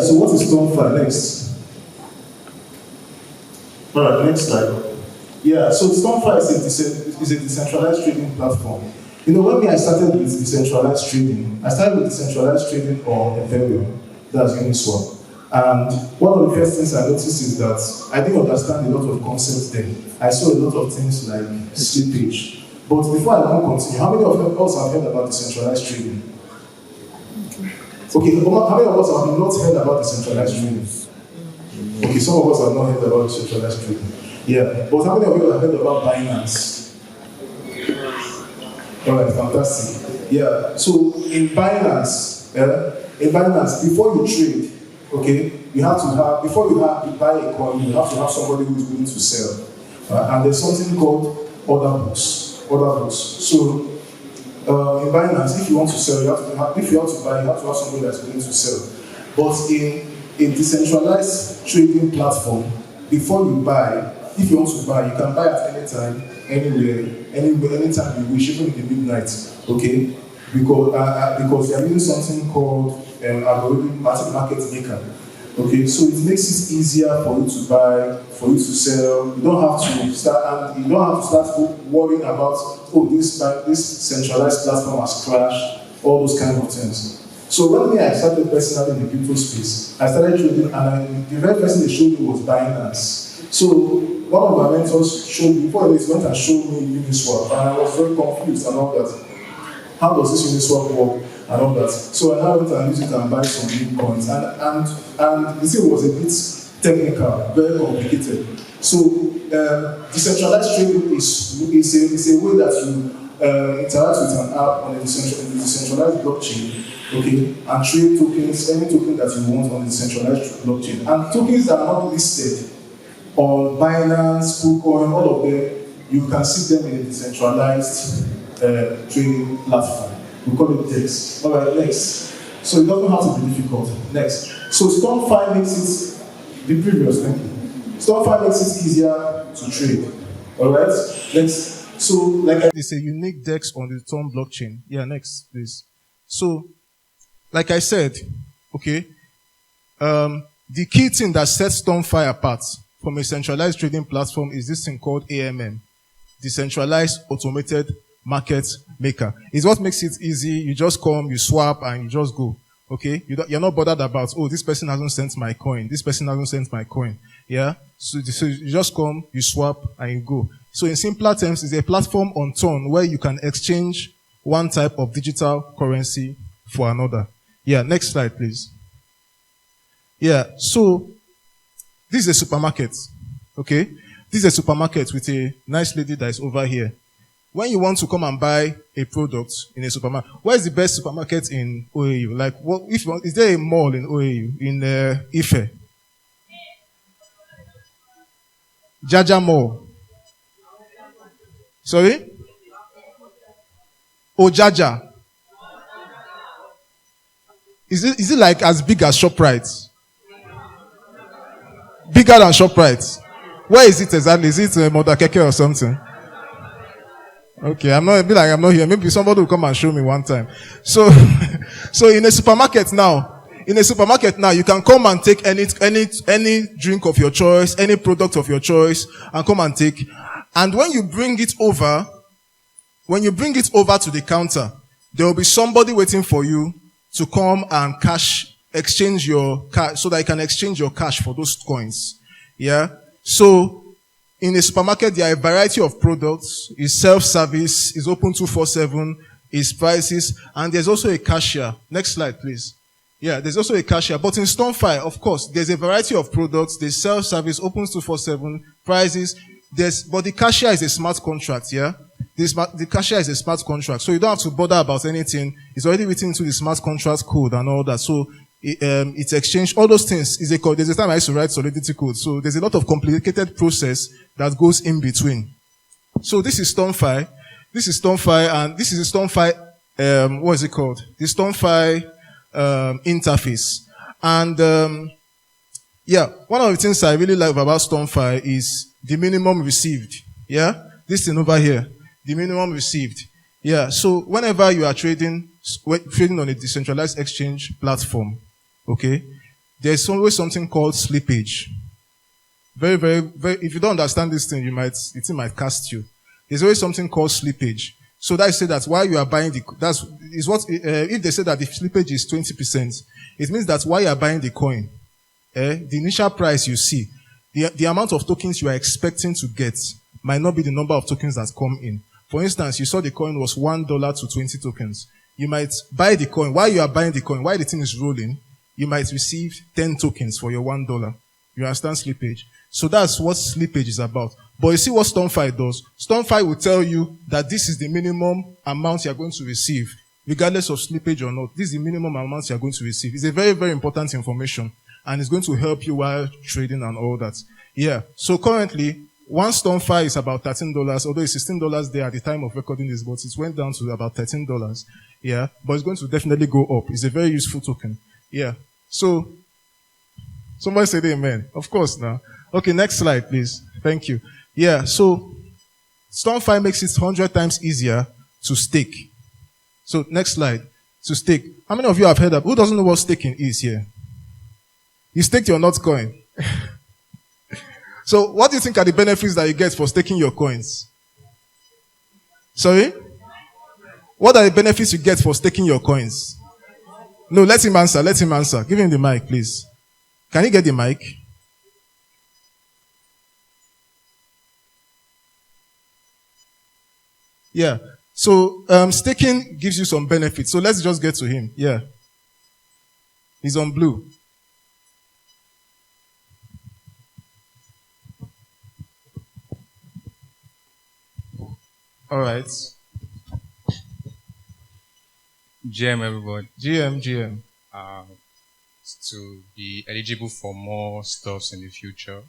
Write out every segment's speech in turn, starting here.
So what is Stonfi? Next. All right, next slide. Yeah, so Stonfi is a decentralized trading platform. You know, when I started with decentralized trading, I started with decentralized trading on Ethereum, that's Uniswap. And one of the first things I noticed is that I didn't understand a lot of concepts then. I saw a lot of things like slippage. But before I can continue, how many of us have heard about decentralized trading? Okay, how many of us have not heard about decentralized trading? Okay, some of us have not heard about decentralized trading. Yeah, but how many of you have heard about Binance? All right, fantastic. Yeah, so in Binance, before you trade, okay, you have to have, before you buy a coin, you have to have somebody who is willing to sell. And there's something called order books. So in Binance, if you want to sell, if you want to buy, you have to have somebody that's willing to sell. But in a decentralized trading platform, before you buy, if you want to buy, you can buy at any time, anywhere, anytime you wish, even in the midnight, okay? Because they are using something called algorithm market maker. Okay, so it makes it easier for you to buy, for you to sell. You don't have to start worrying about, oh, this centralized platform has crashed, all those kind of things. So when I started personally in the crypto space, I started trading, and the very person they showed me was Binance. So one of my mentors showed me, before this went and showed me Uniswap, and I was very confused and all that. How does this Uniswap work and all that? So I now went and used it and buy some new coins, and the thing was a bit technical, very complicated. So decentralized trading is a way that you interact with an app on a decentralized blockchain, okay, and trade tokens, any token that you want on the decentralized blockchain. And tokens that are not listed on Binance, KuCoin, all of them, you can see them in a decentralized trading platform. We call it DEX. All right, next. So it doesn't have to be difficult. Next. So Stonfi makes it the previous. Thank you. Stonfi makes it easier to trade. All right. Next. So it's a unique DEX on the Storm blockchain. Yeah. Next, please. So, like I said, okay. The key thing that sets Stonfi apart from a centralized trading platform is this thing called AMM, Decentralized Automated Market Maker. It's what makes it easy. You just come, you swap, and you just go. Okay? You're not bothered about, oh, this person hasn't sent my coin. This person hasn't sent my coin. Yeah? So you just come, you swap, and you go. So in simpler terms, it's a platform on Ton where you can exchange one type of digital currency for another. Yeah, next slide, please. Yeah, so this is a supermarket. Okay? This is a supermarket with a nice lady that is over here. When you want to come and buy a product in a supermarket, where is the best supermarket in OAU? Like, is there a mall in OAU, in Ife? Jaja Mall. Sorry? Oh, Jaja. Is it like as big as ShopRite? Bigger than ShopRite? Where is it exactly? Is it Modakeke or something? Okay, I'm not here. Maybe somebody will come and show me one time. So, so in a supermarket now, you can come and take any drink of your choice, any product of your choice, and come and take. And when you bring it over to the counter, there will be somebody waiting for you to come and exchange your cash, so that you can exchange your cash for those coins. Yeah. So, in a supermarket, there are a variety of products. It's self-service, it's open 24/7, it's prices, and there's also a cashier. Next slide, please. Yeah, there's also a cashier. But in Stonfi, of course, there's a variety of products. There's self-service, opens 24/7, prices. But the cashier is a smart contract, yeah? The cashier is a smart contract. So you don't have to bother about anything. It's already written into the smart contract code and all that. So it's exchanged. All those things there's a time I used to write Solidity code. So there's a lot of complicated process that goes in between. So this is Stonfi, and this is the Stonfi, what is it called? The Stonfi interface. And yeah, one of the things I really like about Stonfi is the minimum received. Yeah, this thing over here, the minimum received. Yeah, so whenever you are trading on a decentralized exchange platform, okay, there's always something called slippage. Very, very, very, if you don't understand this thing, it might cast you. There's always something called slippage. So that is say that while you are buying if they say that the slippage is 20%, it means that while you are buying the coin, the initial price you see, the amount of tokens you are expecting to get might not be the number of tokens that come in. For instance, you saw the coin was $1 to 20 tokens. You might buy the coin. While you are buying the coin, while the thing is rolling, you might receive 10 tokens for your $1. You understand slippage? So that's what slippage is about. But you see what Stonfi does? Stonfi will tell you that this is the minimum amount you are going to receive, regardless of slippage or not. This is the minimum amount you are going to receive. It's a very, very important information, and it's going to help you while trading and all that. Yeah. So currently, one Stonfi is about $13, although it's $16 there at the time of recording this, but it went down to about $13. Yeah. But it's going to definitely go up. It's a very useful token. Yeah. So, somebody said amen. Of course now. Okay, next slide, please. Thank you. Yeah, so Stonfi makes it 100 times easier to stake. So next slide. To stake. How many of you have heard of? Who doesn't know what staking is here? You staked your Notcoin. So what do you think are the benefits that you get for staking your coins? Sorry? What are the benefits you get for staking your coins? No, let him answer. Let him answer. Give him the mic, please. Can you get the mic? Yeah. So staking gives you some benefits. So let's just get to him. Yeah. He's on blue. All right. GM, everybody. GM. To be eligible for more stuffs in the future.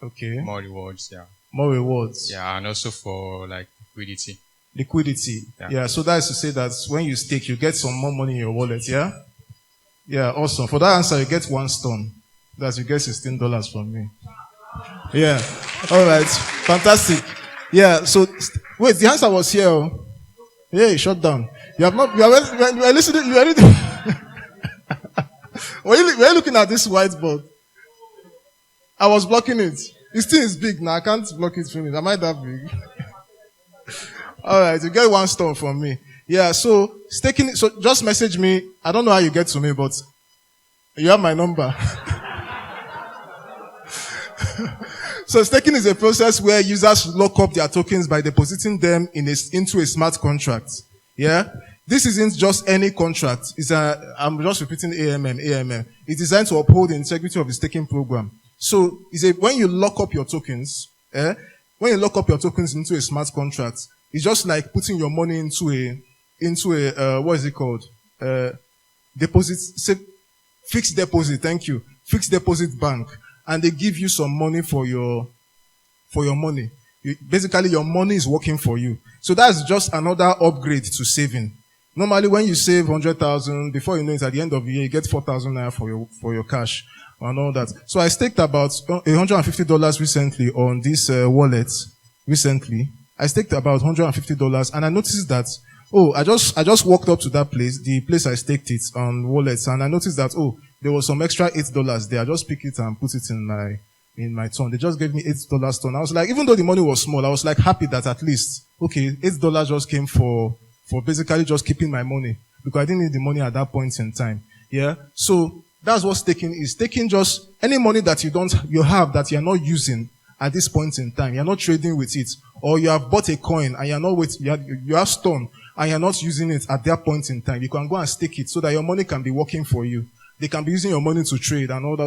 Okay. More rewards, yeah. More rewards. Yeah, and also for like liquidity. Liquidity. Yeah. So that is to say that when you stake, you get some more money in your wallet, yeah? Yeah, awesome. For that answer, you get 1 stone. That's you get $16 from me. Yeah. All right. Fantastic. Yeah. So wait, the answer was here. Oh. Yeah, shut down. You have not. You are listening. You are reading. Were you looking at this whiteboard? I was blocking it. This thing is big now. I can't block it from it. Am I that big? All right, you get 1 stone from me. Yeah, so staking. So just message me. I don't know how you get to me, but you have my number. So staking is a process where users lock up their tokens by depositing them into a smart contract. Yeah, this isn't just any contract. I'm just repeating AMM. It's designed to uphold the integrity of the staking program. So when you lock up your tokens, when you lock up your tokens into a smart contract, it's just like putting your money into a what is it called? Fixed deposit. Thank you. Fixed deposit bank. And they give you some money for your money. Basically, your money is working for you. So that's just another upgrade to saving. Normally, when you save 100,000, before you know it, at the end of the year, you get 4,000 naira for your cash and all that. So I staked about $150 recently on this wallet. Recently, I staked about $150, and I noticed that I just walked up to that place, the place I staked it on wallets, and I noticed that there was some extra $8 there. I just picked it and put it in my ton. They just gave me $8 ton. I was like, even though the money was small, I was like happy that at least, $8 just came for basically just keeping my money, because I didn't need the money at that point in time. Yeah. So that's what staking is. Staking just any money that you have that you're not using at this point in time. You're not trading with it, or you have bought a coin and you have stone and you're not using it at that point in time. You can go and stake it so that your money can be working for you. They can be using your money to trade and all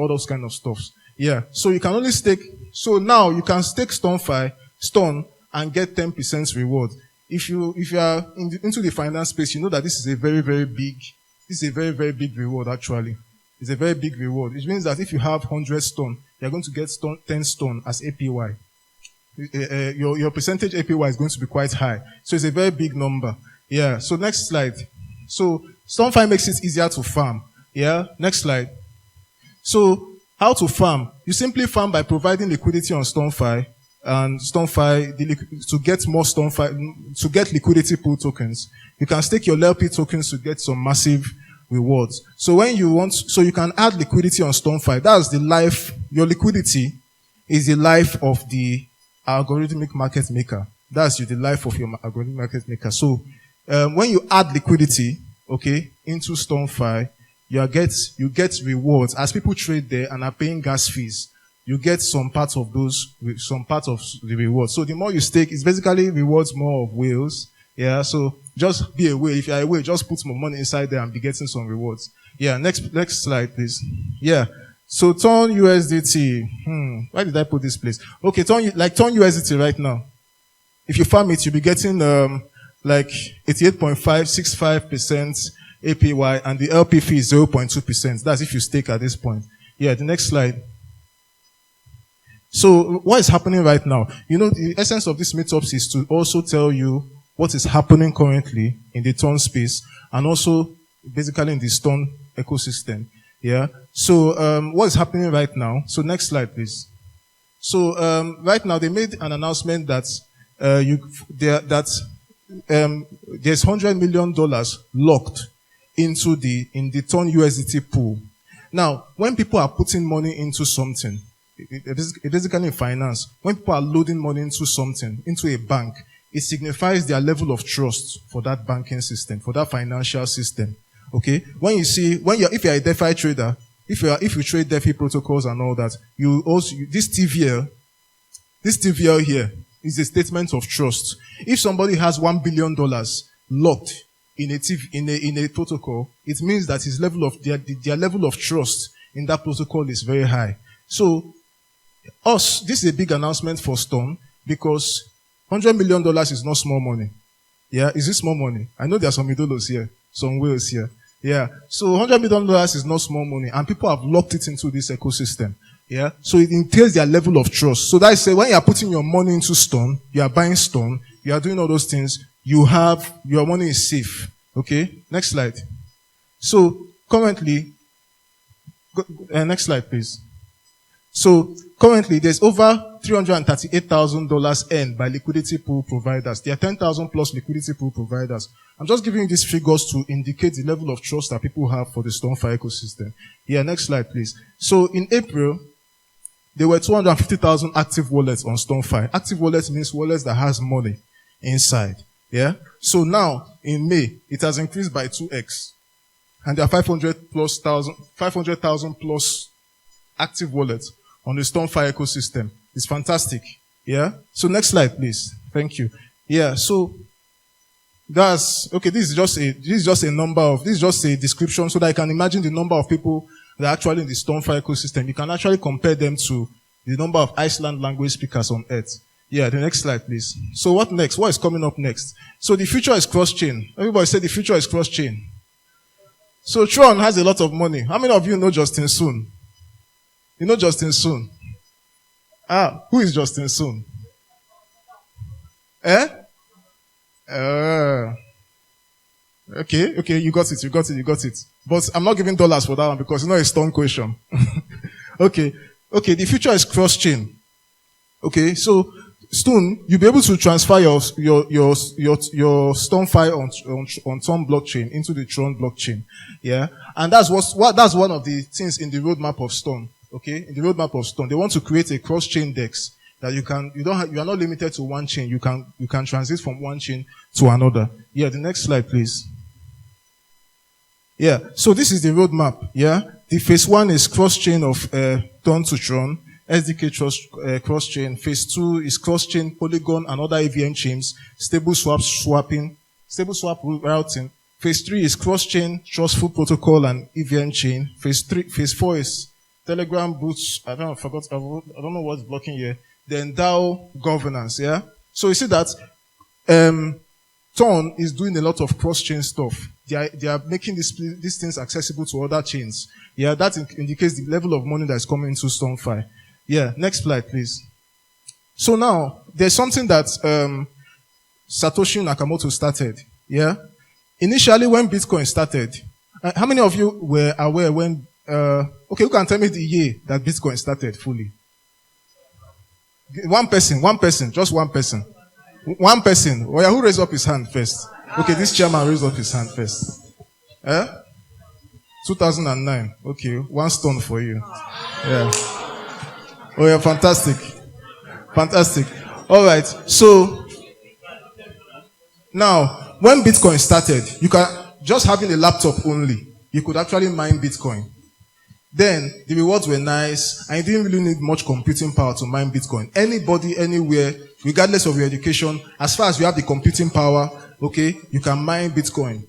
those kind of stuff. Yeah. So you can only stake. So now you can stake Stone and get 10% reward. If you are into the finance space, you know that this is a very, very big reward actually. It's a very big reward. It means that if you have 100 stone, you're going to get 10 stone as APY. Your percentage APY is going to be quite high. So it's a very big number. Yeah. So next slide. So Stonfi makes it easier to farm. Yeah. Next slide. So how to farm? You simply farm by providing liquidity on Stonfi, and Stonfi to get more Stonfi to get liquidity pool tokens. You can stake your LP tokens to get some massive rewards. So when you want, so you can add liquidity on Stonfi. That's the life, your liquidity is the life of the algorithmic market maker. That's the life of your algorithmic market maker. So when you add liquidity, okay, into Stonfi, you get rewards as people trade there and are paying gas fees. You get some part of the rewards. So the more you stake, it basically rewards more of whales. Yeah, so just be a whale. If you're a whale, just put more money inside there and be getting some rewards. Yeah, next slide, please. Yeah. So turn USDT. Why did I put this place? Okay, turn USDT right now. If you farm it, you'll be getting like 88.565% APY, and the LP fee is 0.2%. That's if you stake at this point. Yeah, the next slide. So what is happening right now? You know, the essence of this meetups is to also tell you what is happening currently in the Ton space and also basically in the Stone ecosystem. Yeah. So what is happening right now? So next slide, please. So right now they made an announcement that there's $100 million locked into the Ton USDT pool. Now, when people are putting money into something, basically in finance, when people are loading money into something, into a bank, it signifies their level of trust for that banking system, for that financial system. Okay? If you're a DeFi trader, if you trade DeFi protocols and all that, this TVL here is a statement of trust. If somebody has $1 billion locked in a protocol, it means that their level of trust in that protocol is very high. So, this is a big announcement for Stone because $100 million is not small money. Yeah, is it small money? I know there are some idolos here, some whales here. Yeah, so $100 million is not small money, and people have locked it into this ecosystem. Yeah, so it entails their level of trust. So that's when you are putting your money into Stone, you are buying Stone, you are doing all those things, your money is safe. Okay, next slide. So currently, next slide, please. So currently, there's over $338,000 earned by liquidity pool providers. There are 10,000 plus liquidity pool providers. I'm just giving you these figures to indicate the level of trust that people have for the Stonfi ecosystem. Yeah, next slide, please. So in April, there were 250,000 active wallets on Stonfi. Active wallets means wallets that has money inside. Yeah. So now in May, it has increased by 2x, and there are 500,000 plus active wallets on the Stonfi ecosystem. It's fantastic. Yeah. So next slide, please. Thank you. Yeah. So this is just a description so that I can imagine the number of people that are actually in the Stonfi ecosystem. You can actually compare them to the number of Iceland language speakers on Earth. Yeah. The next slide, please. So what next? What is coming up next? So the future is cross-chain. Everybody said the future is cross-chain. So Tron has a lot of money. How many of you know Justin Sun? You know Justin Sun? Who is Justin Sun? Okay, you got it. But I'm not giving dollars for that one because it's not a Stone question. Okay, the future is cross-chain. Okay, so soon you'll be able to transfer your Stonfi on Tron blockchain into the Tron blockchain. Yeah, and that's one of the things in the roadmap of Stone. Okay, in the roadmap of Stone, they want to create a cross-chain DEX that you are not limited to one chain. You can transit from one chain to another. Yeah, the next slide, please. Yeah, so this is the roadmap. Yeah, the phase 1 is cross-chain of Ton to Tron, SDK cross-chain. Phase 2 is cross-chain Polygon and other EVM chains, stable swap routing. Phase 3 is cross-chain Trustful Protocol and EVM chain. Phase 4 is Telegram boots. I don't know what's blocking here. Then DAO governance. Yeah. So you see that Ton is doing a lot of cross-chain stuff. They are making these things accessible to other chains. Yeah, that indicates the level of money that is coming into Stonfi. Yeah, next slide, please. So now, there's something that Satoshi Nakamoto started. Yeah? Initially, when Bitcoin started, how many of you were aware when, who can tell me the year that Bitcoin started fully? One person, just one person. One person. Well, who raised up his hand first? Okay, this chairman raised up his hand first. 2009. Okay, 1 stone for you. Yeah. Oh yeah, fantastic. Fantastic. All right. So now, when Bitcoin started, you can just having a laptop only, you could actually mine Bitcoin. Then the rewards were nice, and you didn't really need much computing power to mine Bitcoin. Anybody, anywhere, regardless of your education, as far as you have the computing power, okay, you can mine Bitcoin.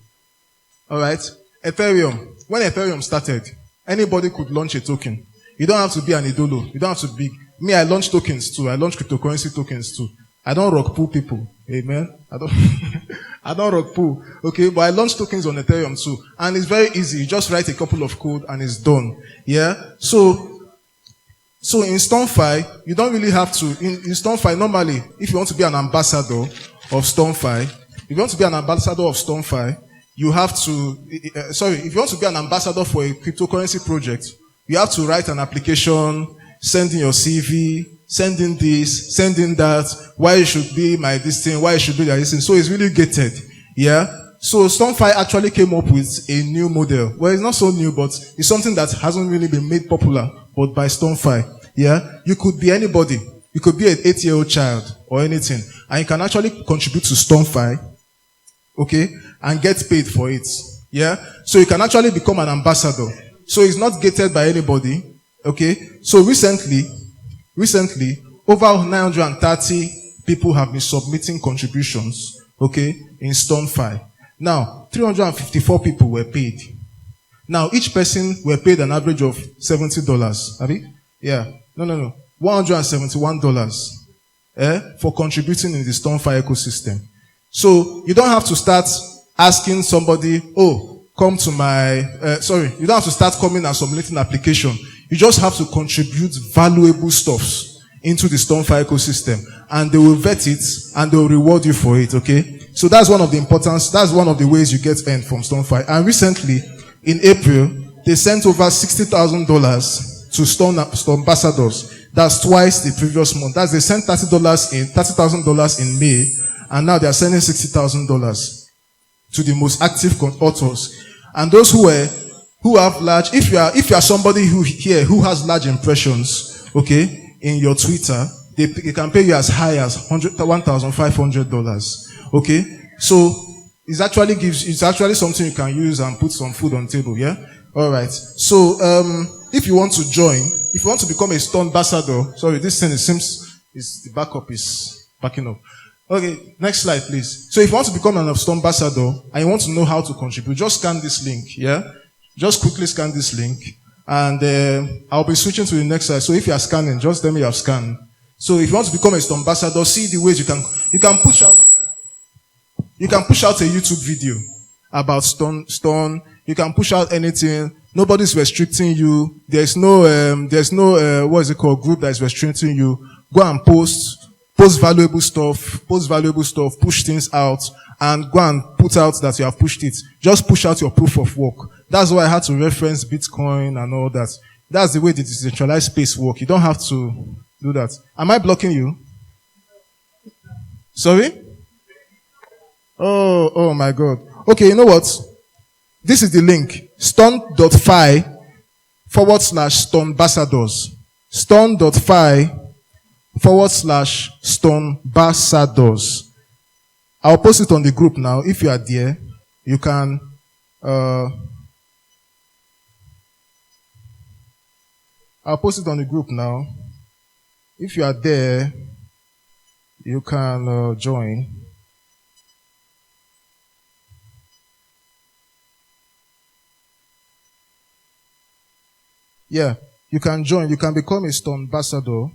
All right. Ethereum. When Ethereum started, anybody could launch a token. You don't have to be an idolo. You don't have to be. Me, I launch tokens too. I launch cryptocurrency tokens too. I don't rock pool people. Amen. I don't. I don't rock pool. Okay, but I launch tokens on Ethereum too, and it's very easy. You just write a couple of code and it's done. Yeah. So in Stonfi, you don't really have to. In Stonfi, normally, if you want to be an ambassador of Stonfi, if you want to be an ambassador of Stonfi, you have to. If you want to be an ambassador for a cryptocurrency project, you have to write an application, send in your CV, send in this, send in that, why you should be my this thing, why you should do that this thing. So it's really gated. Yeah. So Stonfi actually came up with a new model. Well, it's not so new, but it's something that hasn't really been made popular, but by Stonfi. Yeah. You could be anybody. You could be an 8-year-old child or anything, and you can actually contribute to Stonfi, okay, and get paid for it. Yeah. So you can actually become an ambassador. So it's not gated by anybody. Okay. So recently, over 930 people have been submitting contributions, okay, in Stonfi. Now, 354 people were paid. Now, each person were paid an average of $70. Have you? Yeah. No. $171 for contributing in the Stonfi ecosystem. So, you don't have to start asking somebody, come to my, you don't have to start coming and submitting an application. You just have to contribute valuable stuffs into the Stonfi ecosystem, and they will vet it and they will reward you for it, okay? So that's one of the ways you get earned from Stonfi. And recently, in April, they sent over $60,000 to Stone ambassadors. That's twice the previous month. They sent $30,000 in May, and now they are sending $60,000 to the most active authors. And those who have large, if you are somebody who has large impressions, okay, in your Twitter, they can pay you as high as $1,500. Okay, so it's actually something you can use and put some food on the table. Yeah, all right. So if you want to join, if you want to become a Stone ambassador, this thing the backup is backing up. Okay, next slide, please. So if you want to become an Stone ambassador and you want to know how to contribute, just scan this link. Yeah. Just quickly scan this link, and I'll be switching to the next slide. So if you are scanning, just tell me you have scanned. So if you want to become a Stone ambassador, see the ways you can push out a YouTube video about Stone. You can push out anything. Nobody's restricting you. There's no group that is restricting you. Go and post valuable stuff, push things out, and go and put out that you have pushed it. Just push out your proof of work. That's why I had to reference Bitcoin and all that. That's the way the decentralized space works. You don't have to do that. Am I blocking you? Sorry? Oh my God. Okay, you know what? This is the link. Stone.fi/Stoneambassadors. Stone.fi/Stoneambassadors. I'll post it on the group now. If you are there, you can I'll post it on the group now. If you are there, you can join. Yeah, you can join. You can become a Stone ambassador.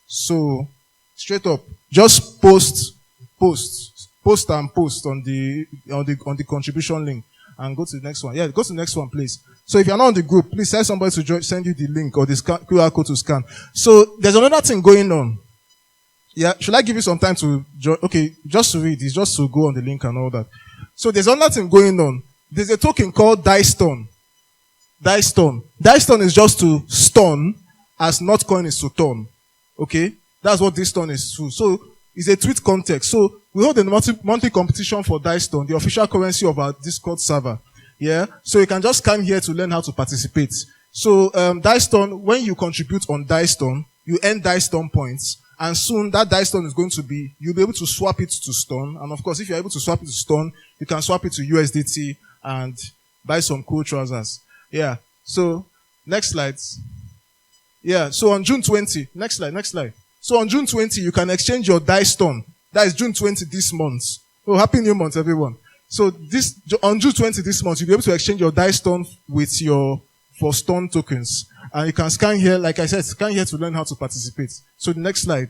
So, straight up, just post on the contribution link and go to the next one. Yeah, go to the next one, please. So if you're not on the group, please send somebody to send you the link or the QR code to scan. So there's another thing going on. Yeah, should I give you some time to join? Okay, just to read, it's just to go on the link and all that. So there's another thing going on. There's a token called DISTON. DISTON is just to stone as not coin is to turn. Okay? That's what this stone is to. So it's a tweet context. So we hold a monthly competition for DISTON, the official currency of our Discord server. Yeah. So you can just come here to learn how to participate. So Dicestone, when you contribute on Dicestone, you earn Dicestone points. And soon that Dicestone is going to be, you'll be able to swap it to Stone. And of course, if you're able to swap it to Stone, you can swap it to USDT and buy some cool trousers. Yeah. So next slide. Yeah. So on June 20, next slide. So on June 20, you can exchange your Dicestone. That is June 20 this month. Oh, happy new month, everyone. So on June 20 this month, you'll be able to exchange your Dicestone for Stone tokens. And you can scan here, like I said, scan here to learn how to participate. So the next slide.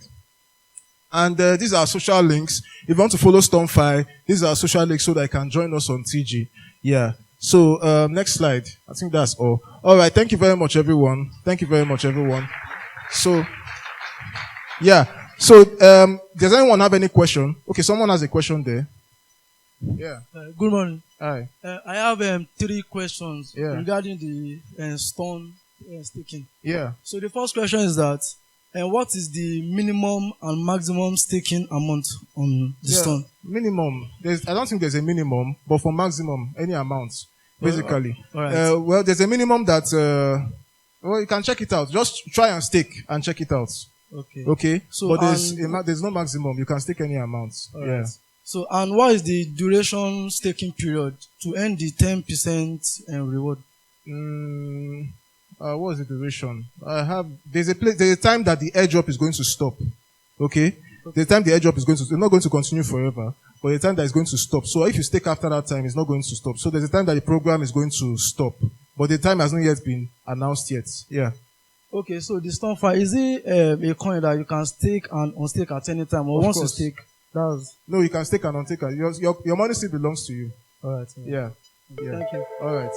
And these are social links. If you want to follow Stonfi, these are social links so that you can join us on TG. Yeah. So next slide. I think that's all. All right. Thank you very much, everyone. So, yeah. So, does anyone have any question? Okay, someone has a question there. Yeah. Good morning. Hi. I have 3 questions regarding the Stone staking. Yeah. So the first question is that, what is the minimum and maximum staking amount on the Stone? Minimum. I don't think there's a minimum, but for maximum, any amount, basically. All right. Well, there's a minimum that, you can check it out. Just try and stake and check it out. Okay. So, but there's no maximum. You can stake any amount. Right. So, and what is the duration staking period to earn the 10% reward? What is the duration? There's a time that the airdrop is going to stop. Okay? The time the airdrop is it's not going to continue forever, but the time that it's going to stop. So if you stake after that time, it's not going to stop. So there's a time that the program is going to stop, but the time has not yet been announced yet. Yeah. Okay, so the Stonfi, is it a coin that you can stake and unstake at any time, or once you stake, that's... No, you can stake and unstake. Your money still belongs to you. All right. Yeah. Thank you. All right.